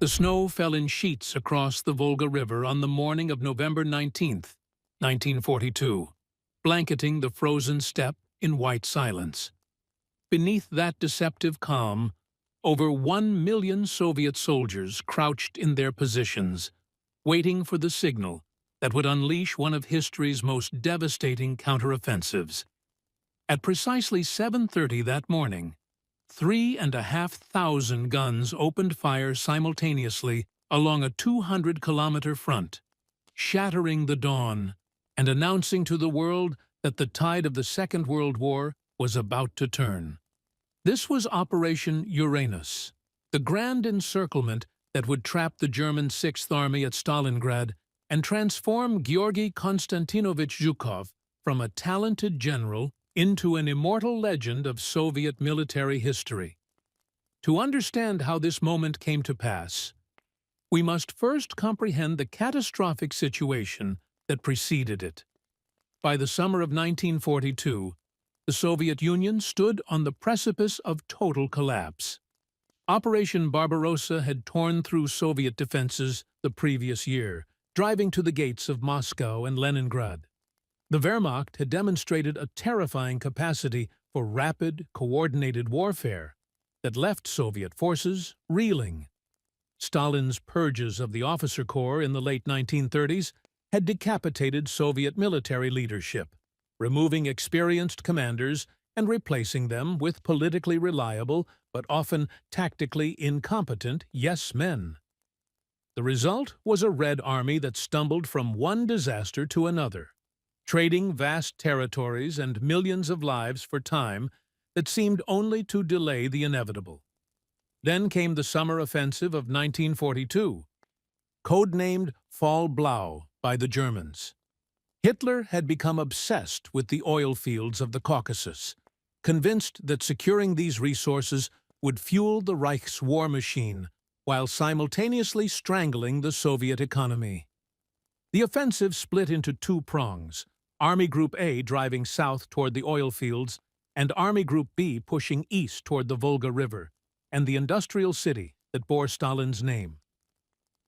The snow fell in sheets across the Volga River on the morning of November 19, 1942, blanketing the frozen steppe in white silence. Beneath that deceptive calm, over 1 million Soviet soldiers crouched in their positions, waiting for the signal that would unleash one of history's most devastating counteroffensives. At precisely 7:30 that morning, 3,500 guns opened fire simultaneously along a 200-kilometer front, shattering the dawn and announcing to the world that the tide of the Second World War was about to turn. This was Operation Uranus, the grand encirclement that would trap the German Sixth Army at Stalingrad and transform Georgy Konstantinovich Zhukov from a talented general into an immortal legend of Soviet military history. To understand how this moment came to pass, we must first comprehend the catastrophic situation that preceded it. By the summer of 1942, the Soviet Union stood on the precipice of total collapse. Operation Barbarossa had torn through Soviet defenses the previous year, driving to the gates of Moscow and Leningrad. The Wehrmacht had demonstrated a terrifying capacity for rapid, coordinated warfare that left Soviet forces reeling. Stalin's purges of the officer corps in the late 1930s had decapitated Soviet military leadership, removing experienced commanders and replacing them with politically reliable but often tactically incompetent yes-men. The result was a Red Army that stumbled from one disaster to another, trading vast territories and millions of lives for time that seemed only to delay the inevitable. Then came the summer offensive of 1942, codenamed Fall Blau by the Germans. Hitler had become obsessed with the oil fields of the Caucasus, convinced that securing these resources would fuel the Reich's war machine while simultaneously strangling the Soviet economy. The offensive split into two prongs, Army Group A driving south toward the oil fields and Army Group B pushing east toward the Volga River and the industrial city that bore Stalin's name.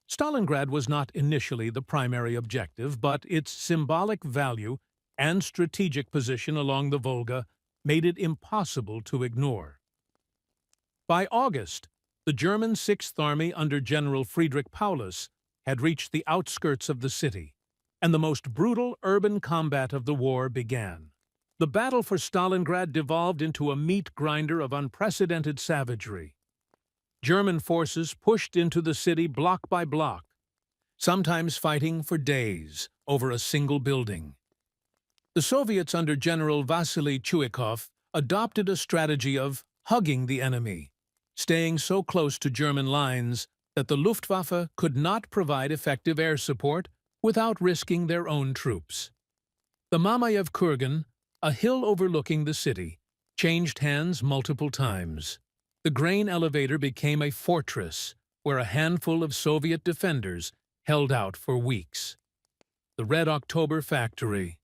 Stalingrad was not initially the primary objective, but its symbolic value and strategic position along the Volga made it impossible to ignore. By August, the German Sixth Army under General Friedrich Paulus had reached the outskirts of the city, and the most brutal urban combat of the war began. The battle for Stalingrad devolved into a meat grinder of unprecedented savagery. German forces pushed into the city block by block, sometimes fighting for days over a single building. The Soviets under General Vasily Chuikov adopted a strategy of hugging the enemy, staying so close to German lines that the Luftwaffe could not provide effective air support without risking their own troops. The Mamayev Kurgan, a hill overlooking the city, changed hands multiple times. The grain elevator became a fortress where a handful of Soviet defenders held out for weeks. The Red October factory,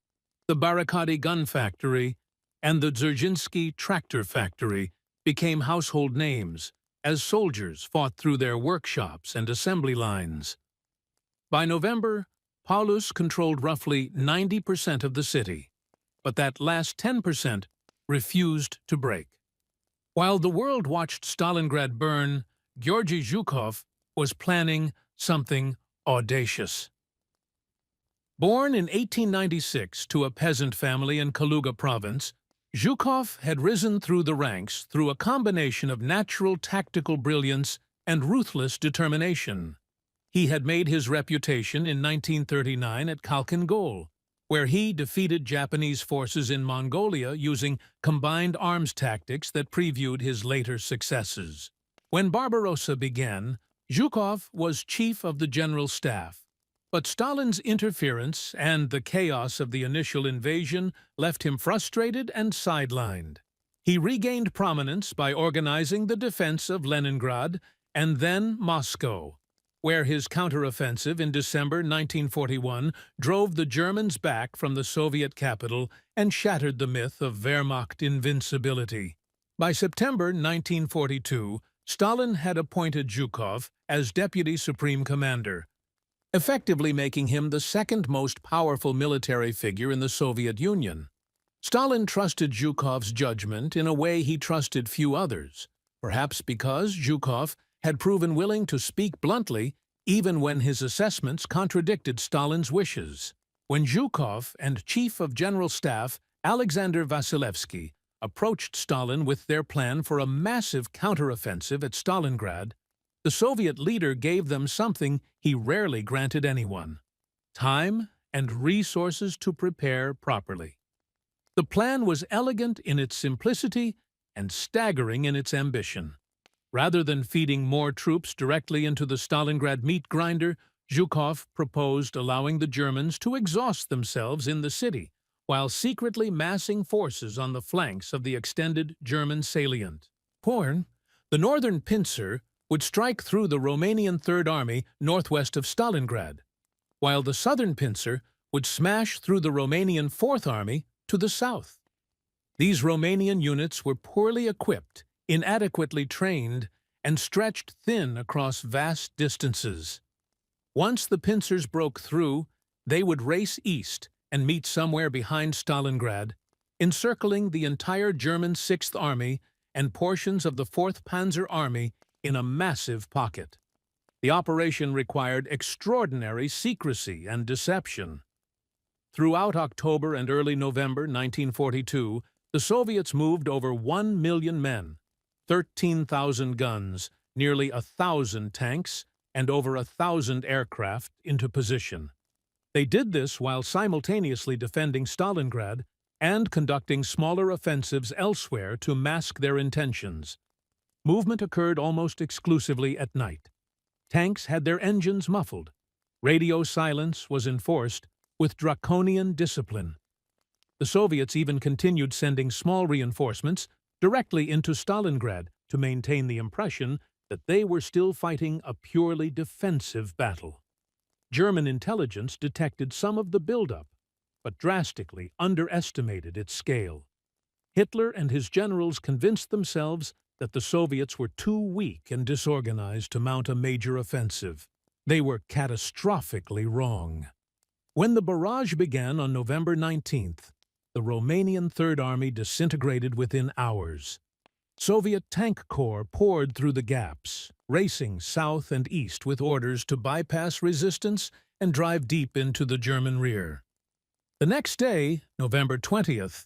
the Barakadi gun factory, and the Dzerzhinsky tractor factory became household names as soldiers fought through their workshops and assembly lines. By November, Paulus controlled roughly 90% of the city, but that last 10% refused to break. While the world watched Stalingrad burn, Georgy Zhukov was planning something audacious. Born in 1896 to a peasant family in Kaluga province, Zhukov had risen through the ranks through a combination of natural tactical brilliance and ruthless determination. He had made his reputation in 1939 at Khalkhin Gol, where he defeated Japanese forces in Mongolia using combined arms tactics that previewed his later successes. When Barbarossa began, Zhukov was chief of the general staff, but Stalin's interference and the chaos of the initial invasion left him frustrated and sidelined. He regained prominence by organizing the defense of Leningrad and then Moscow, where his counteroffensive in December 1941 drove the Germans back from the Soviet capital and shattered the myth of Wehrmacht invincibility. By September 1942, Stalin had appointed Zhukov as Deputy Supreme Commander, effectively making him the second most powerful military figure in the Soviet Union. Stalin trusted Zhukov's judgment in a way he trusted few others, perhaps because Zhukov had proven willing to speak bluntly even when his assessments contradicted Stalin's wishes. When Zhukov and Chief of General Staff Alexander Vasilevsky approached Stalin with their plan for a massive counteroffensive at Stalingrad, the Soviet leader gave them something he rarely granted anyone: time and resources to prepare properly. The plan was elegant in its simplicity and staggering in its ambition. Rather than feeding more troops directly into the Stalingrad meat grinder, Zhukov proposed allowing the Germans to exhaust themselves in the city, while secretly massing forces on the flanks of the extended German salient. Porn, the northern pincer, would strike through the Romanian Third Army northwest of Stalingrad, while the southern pincer would smash through the Romanian Fourth Army to the south. These Romanian units were poorly equipped, inadequately trained, and stretched thin across vast distances. Once the pincers broke through, they would race east and meet somewhere behind Stalingrad, encircling the entire German Sixth Army and portions of the 4th Panzer Army in a massive pocket. The operation required extraordinary secrecy and deception. Throughout October and early November 1942, the Soviets moved over 1 million men, 13,000 guns, nearly 1,000 tanks, and over 1,000 aircraft into position. They did this while simultaneously defending Stalingrad and conducting smaller offensives elsewhere to mask their intentions. Movement occurred almost exclusively at night. Tanks had their engines muffled. Radio silence was enforced with draconian discipline. The Soviets even continued sending small reinforcements directly into Stalingrad to maintain the impression that they were still fighting a purely defensive battle. German intelligence detected some of the buildup, but drastically underestimated its scale. Hitler and his generals convinced themselves that the Soviets were too weak and disorganized to mount a major offensive. They were catastrophically wrong. When the barrage began on November 19th, the Romanian Third Army disintegrated within hours. Soviet tank corps poured through the gaps, racing south and east with orders to bypass resistance and drive deep into the German rear. The next day, November 20th,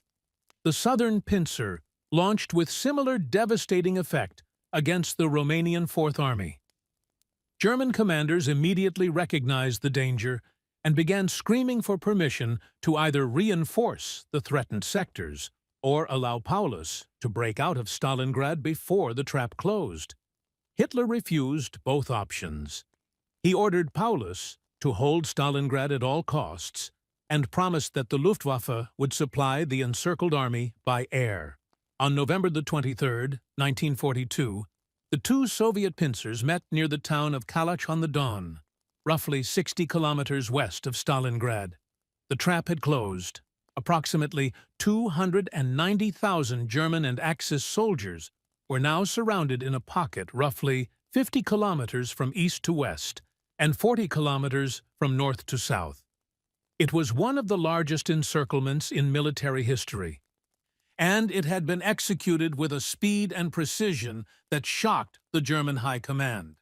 the southern pincer launched with similar devastating effect against the Romanian Fourth Army. German commanders immediately recognized the danger and began screaming for permission to either reinforce the threatened sectors or allow Paulus to break out of Stalingrad before the trap closed. Hitler refused both options. He ordered Paulus to hold Stalingrad at all costs and promised that the Luftwaffe would supply the encircled army by air. On November the 23rd, 1942, the two Soviet pincers met near the town of Kalach on the Don, roughly 60 kilometers west of Stalingrad. The trap had closed. Approximately 290,000 German and Axis soldiers were now surrounded in a pocket roughly 50 kilometers from east to west and 40 kilometers from north to south. It was one of the largest encirclements in military history, and it had been executed with a speed and precision that shocked the German High Command.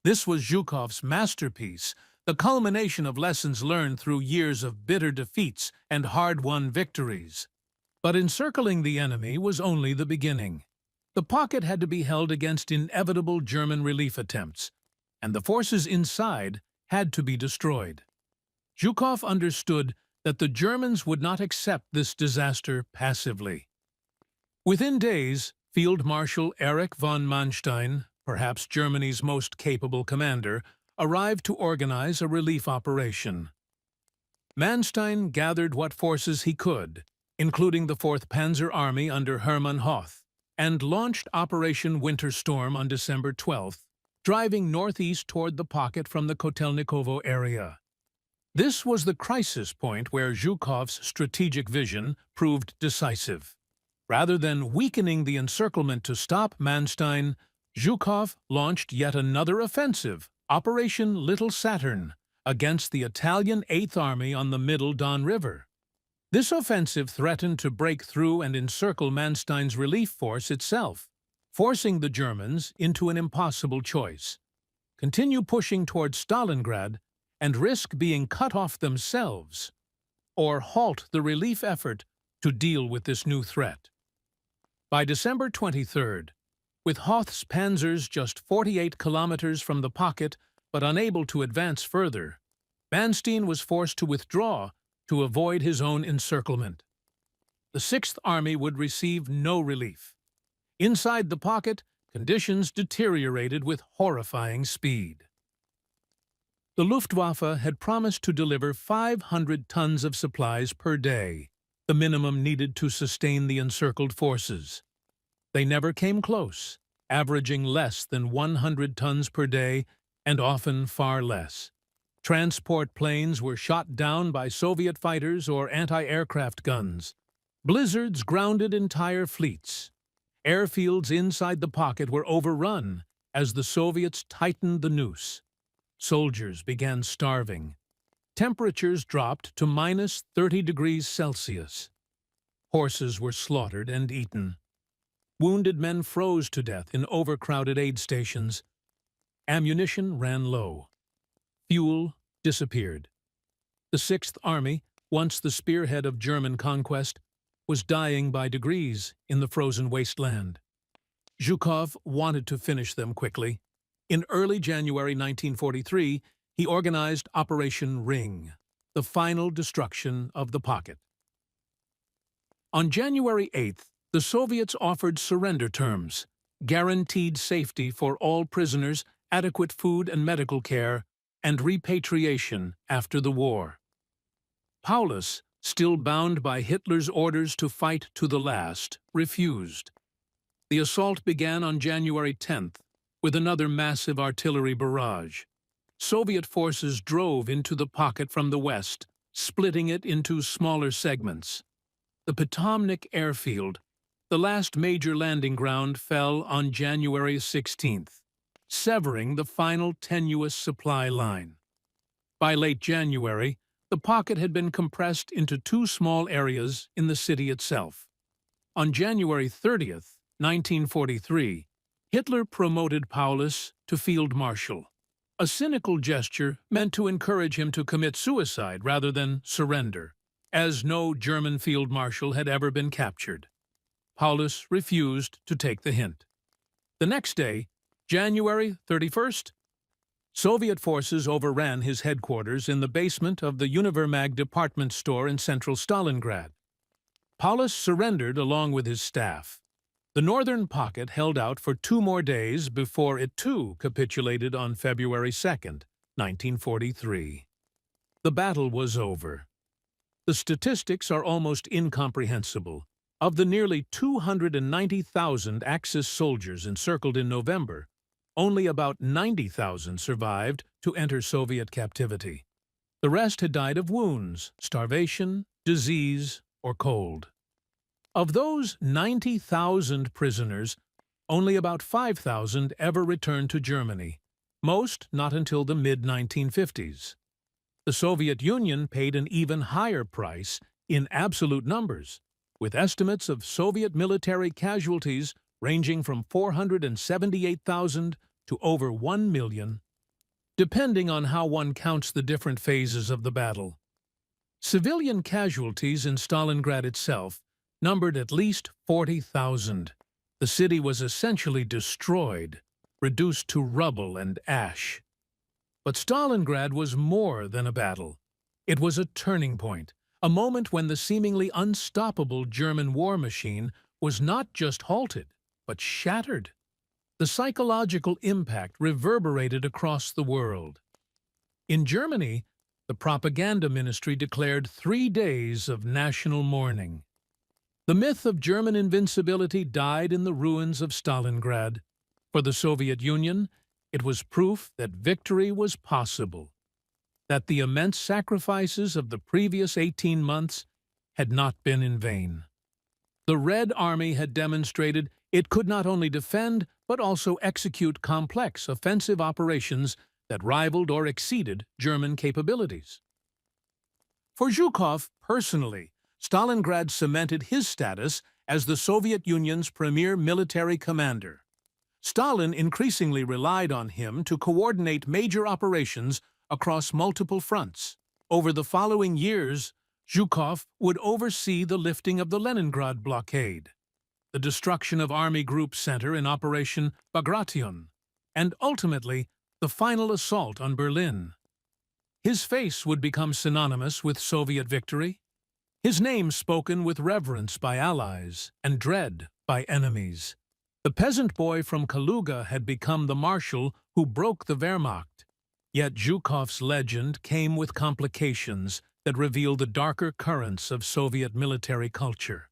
This was Zhukov's masterpiece, the culmination of lessons learned through years of bitter defeats and hard-won victories. But encircling the enemy was only the beginning. The pocket had to be held against inevitable German relief attempts, and the forces inside had to be destroyed. Zhukov understood that the Germans would not accept this disaster passively. Within days, Field Marshal Erich von Manstein, perhaps Germany's most capable commander, arrived to organize a relief operation. Manstein gathered what forces he could, including the 4th Panzer Army under Hermann Hoth, and launched Operation Winter Storm on December 12th, driving northeast toward the pocket from the Kotelnikovo area. This was the crisis point where Zhukov's strategic vision proved decisive. Rather than weakening the encirclement to stop Manstein, Zhukov launched yet another offensive, Operation Little Saturn, against the Italian Eighth Army on the Middle Don River. This offensive threatened to break through and encircle Manstein's relief force itself, forcing the Germans into an impossible choice: continue pushing towards Stalingrad and risk being cut off themselves, or halt the relief effort to deal with this new threat. By December 23rd, with Hoth's panzers just 48 kilometers from the pocket but unable to advance further, Manstein was forced to withdraw to avoid his own encirclement. The Sixth Army would receive no relief. Inside the pocket, conditions deteriorated with horrifying speed. The Luftwaffe had promised to deliver 500 tons of supplies per day, the minimum needed to sustain the encircled forces. They never came close, averaging less than 100 tons per day and often far less. Transport planes were shot down by Soviet fighters or anti-aircraft guns. Blizzards grounded entire fleets. Airfields inside the pocket were overrun as the Soviets tightened the noose. Soldiers began starving. Temperatures dropped to minus 30 degrees Celsius. Horses were slaughtered and eaten. Wounded men froze to death in overcrowded aid stations. Ammunition ran low. Fuel disappeared. The Sixth Army, once the spearhead of German conquest, was dying by degrees in the frozen wasteland. Zhukov wanted to finish them quickly. In early January 1943, he organized Operation Ring, the final destruction of the pocket. On January 8th, the Soviets offered surrender terms, guaranteed safety for all prisoners, adequate food and medical care, and repatriation after the war. Paulus, still bound by Hitler's orders to fight to the last, refused. The assault began on January 10th with another massive artillery barrage. Soviet forces drove into the pocket from the west, splitting it into smaller segments. The Potomnik airfield, the last major landing ground, fell on January 16th, severing the final tenuous supply line. By late January, the pocket had been compressed into two small areas in the city itself. On January 30th, 1943, Hitler promoted Paulus to field marshal, a cynical gesture meant to encourage him to commit suicide rather than surrender, as no German field marshal had ever been captured. Paulus refused to take the hint. The next day, January 31st, Soviet forces overran his headquarters in the basement of the Univermag department store in central Stalingrad. Paulus surrendered along with his staff. The northern pocket held out for 2 more days before it too capitulated on February 2nd, 1943. The battle was over. The statistics are almost incomprehensible. Of the nearly 290,000 Axis soldiers encircled in November, only about 90,000 survived to enter Soviet captivity. The rest had died of wounds, starvation, disease, or cold. Of those 90,000 prisoners, only about 5,000 ever returned to Germany, most not until the mid-1950s. The Soviet Union paid an even higher price in absolute numbers, with estimates of Soviet military casualties ranging from 478,000 to over 1 million, depending on how one counts the different phases of the battle. Civilian casualties in Stalingrad itself numbered at least 40,000. The city was essentially destroyed, reduced to rubble and ash. But Stalingrad was more than a battle. It was a turning point, a moment when the seemingly unstoppable German war machine was not just halted, but shattered. The psychological impact reverberated across the world. In Germany, the propaganda ministry declared 3 days of national mourning. The myth of German invincibility died in the ruins of Stalingrad. For the Soviet Union, it was proof that victory was possible, that the immense sacrifices of the previous 18 months had not been in vain. The Red Army had demonstrated it could not only defend but also execute complex offensive operations that rivaled or exceeded German capabilities. For Zhukov personally, Stalingrad cemented his status as the Soviet Union's premier military commander. Stalin increasingly relied on him to coordinate major operations across multiple fronts. Over the following years, Zhukov would oversee the lifting of the Leningrad blockade, the destruction of Army Group Center in Operation Bagration, and ultimately the final assault on Berlin. His face would become synonymous with Soviet victory, his name spoken with reverence by allies and dread by enemies. The peasant boy from Kaluga had become the marshal who broke the Wehrmacht. Yet Zhukov's legend came with complications that reveal the darker currents of Soviet military culture.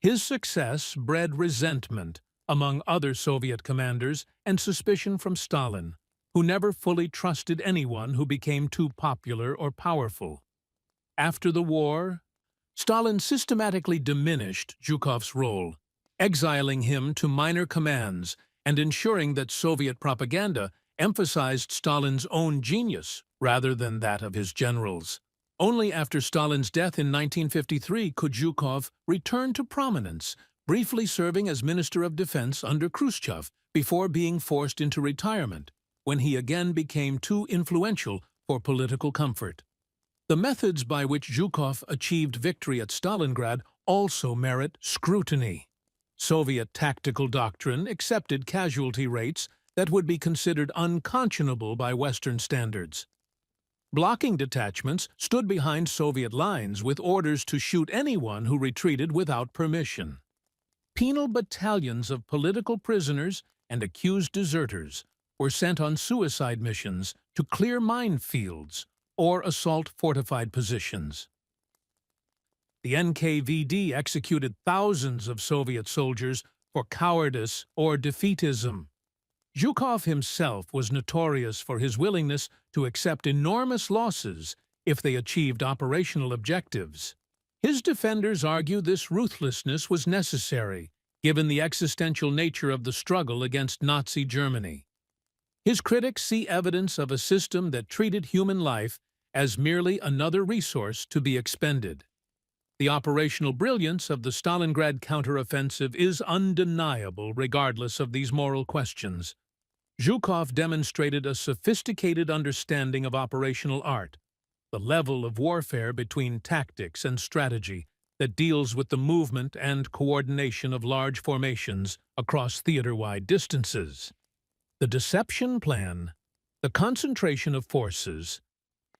His success bred resentment among other Soviet commanders and suspicion from Stalin, who never fully trusted anyone who became too popular or powerful. After the war, Stalin systematically diminished Zhukov's role, exiling him to minor commands and ensuring that Soviet propaganda emphasized Stalin's own genius rather than that of his generals. Only after Stalin's death in 1953 could Zhukov return to prominence, briefly serving as Minister of Defense under Khrushchev before being forced into retirement, when he again became too influential for political comfort. The methods by which Zhukov achieved victory at Stalingrad also merit scrutiny. Soviet tactical doctrine accepted casualty rates that would be considered unconscionable by Western standards. Blocking detachments stood behind Soviet lines with orders to shoot anyone who retreated without permission. Penal battalions of political prisoners and accused deserters were sent on suicide missions to clear minefields or assault fortified positions. The NKVD executed thousands of Soviet soldiers for cowardice or defeatism. Zhukov himself was notorious for his willingness to accept enormous losses if they achieved operational objectives. His defenders argue this ruthlessness was necessary, given the existential nature of the struggle against Nazi Germany. His critics see evidence of a system that treated human life as merely another resource to be expended. The operational brilliance of the Stalingrad counteroffensive is undeniable regardless of these moral questions. Zhukov demonstrated a sophisticated understanding of operational art, the level of warfare between tactics and strategy that deals with the movement and coordination of large formations across theater-wide distances. The deception plan, the concentration of forces,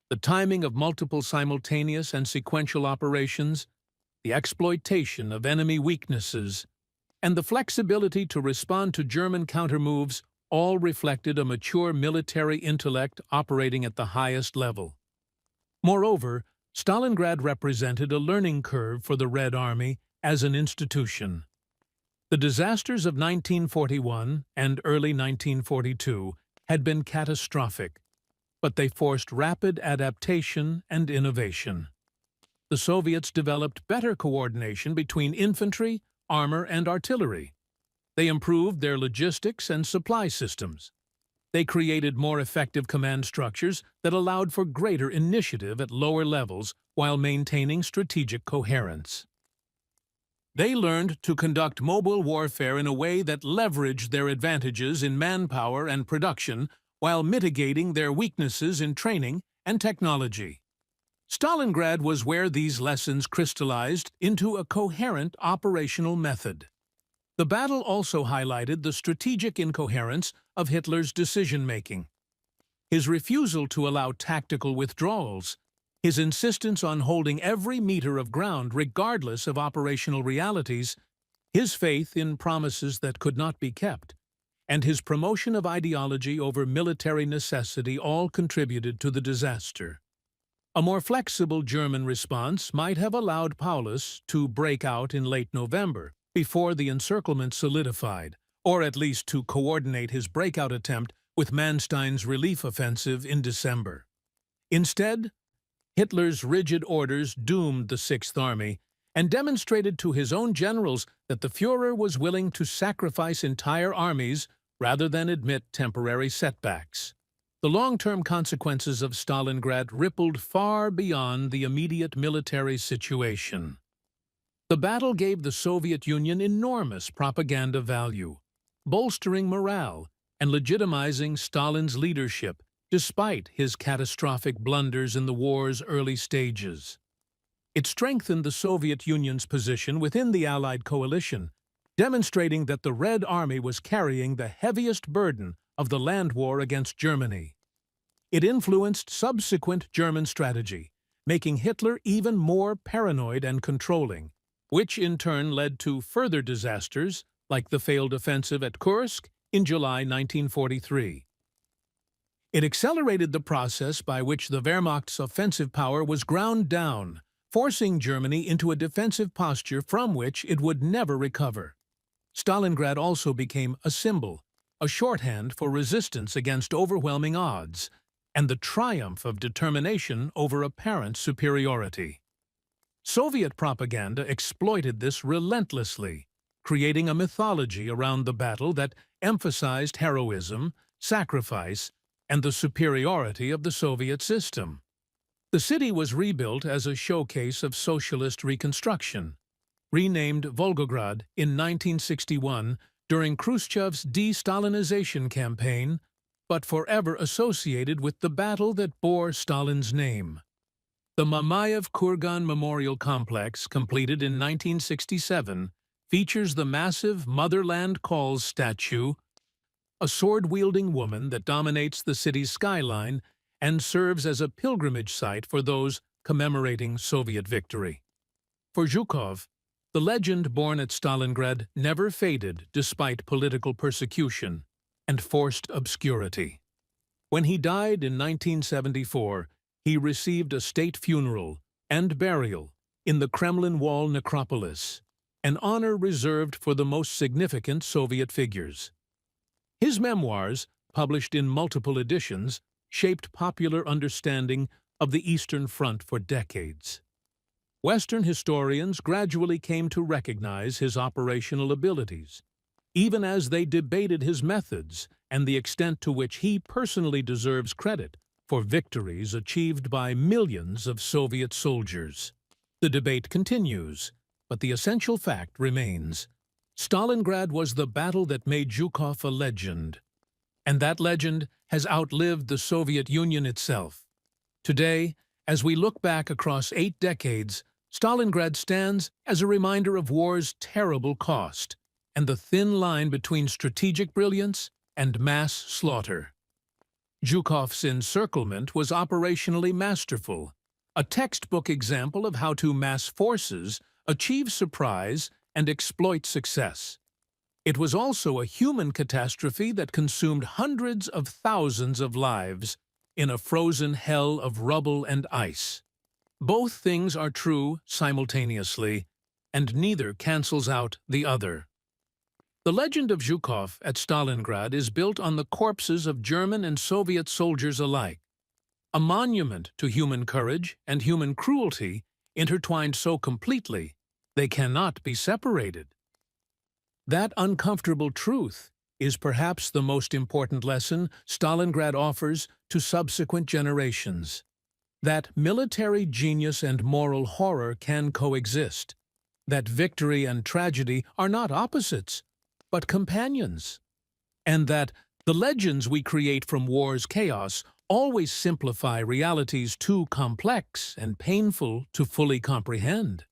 the timing of multiple simultaneous and sequential operations, the exploitation of enemy weaknesses, and the flexibility to respond to German countermoves all reflected a mature military intellect operating at the highest level. Moreover, Stalingrad represented a learning curve for the Red Army as an institution. The disasters of 1941 and early 1942 had been catastrophic, but they forced rapid adaptation and innovation. The Soviets developed better coordination between infantry, armor, and artillery. They improved their logistics and supply systems. They created more effective command structures that allowed for greater initiative at lower levels while maintaining strategic coherence. They learned to conduct mobile warfare in a way that leveraged their advantages in manpower and production while mitigating their weaknesses in training and technology. Stalingrad was where these lessons crystallized into a coherent operational method. The battle also highlighted the strategic incoherence of Hitler's decision-making. His refusal to allow tactical withdrawals, his insistence on holding every meter of ground regardless of operational realities, his faith in promises that could not be kept, and his promotion of ideology over military necessity all contributed to the disaster. A more flexible German response might have allowed Paulus to break out in late November, before the encirclement solidified, or at least to coordinate his breakout attempt with Manstein's relief offensive in December. Instead, Hitler's rigid orders doomed the Sixth Army and demonstrated to his own generals that the Führer was willing to sacrifice entire armies rather than admit temporary setbacks. The long-term consequences of Stalingrad rippled far beyond the immediate military situation. The battle gave the Soviet Union enormous propaganda value, bolstering morale and legitimizing Stalin's leadership despite his catastrophic blunders in the war's early stages. It strengthened the Soviet Union's position within the Allied coalition, demonstrating that the Red Army was carrying the heaviest burden of the land war against Germany. It influenced subsequent German strategy, making Hitler even more paranoid and controlling, which in turn led to further disasters like the failed offensive at Kursk in July 1943. It accelerated the process by which the Wehrmacht's offensive power was ground down, forcing Germany into a defensive posture from which it would never recover. Stalingrad also became a symbol, a shorthand for resistance against overwhelming odds, and the triumph of determination over apparent superiority. Soviet propaganda exploited this relentlessly, creating a mythology around the battle that emphasized heroism, sacrifice, and the superiority of the Soviet system. The city was rebuilt as a showcase of socialist reconstruction, renamed Volgograd in 1961 during Khrushchev's de-Stalinization campaign, but forever associated with the battle that bore Stalin's name. The Mamayev-Kurgan Memorial Complex, completed in 1967, features the massive Motherland Calls statue, a sword-wielding woman that dominates the city's skyline and serves as a pilgrimage site for those commemorating Soviet victory. For Zhukov, the legend born at Stalingrad never faded despite political persecution and forced obscurity. When he died in 1974, he received a state funeral and burial in the Kremlin Wall necropolis, an honor reserved for the most significant Soviet figures. His memoirs, published in multiple editions, shaped popular understanding of the Eastern Front for decades. Western historians gradually came to recognize his operational abilities, even as they debated his methods and the extent to which he personally deserves credit for victories achieved by millions of Soviet soldiers. The debate continues, but the essential fact remains. Stalingrad was the battle that made Zhukov a legend, and that legend has outlived the Soviet Union itself. Today, as we look back across 8 decades, Stalingrad stands as a reminder of war's terrible cost and the thin line between strategic brilliance and mass slaughter. Zhukov's encirclement was operationally masterful, a textbook example of how to mass forces, achieve surprise, and exploit success. It was also a human catastrophe that consumed hundreds of thousands of lives in a frozen hell of rubble and ice. Both things are true simultaneously, and neither cancels out the other. The legend of Zhukov at Stalingrad is built on the corpses of German and Soviet soldiers alike, a monument to human courage and human cruelty intertwined so completely they cannot be separated. That uncomfortable truth is perhaps the most important lesson Stalingrad offers to subsequent generations. That military genius and moral horror can coexist. That victory and tragedy are not opposites, but companions. And that the legends we create from war's chaos always simplify realities too complex and painful to fully comprehend.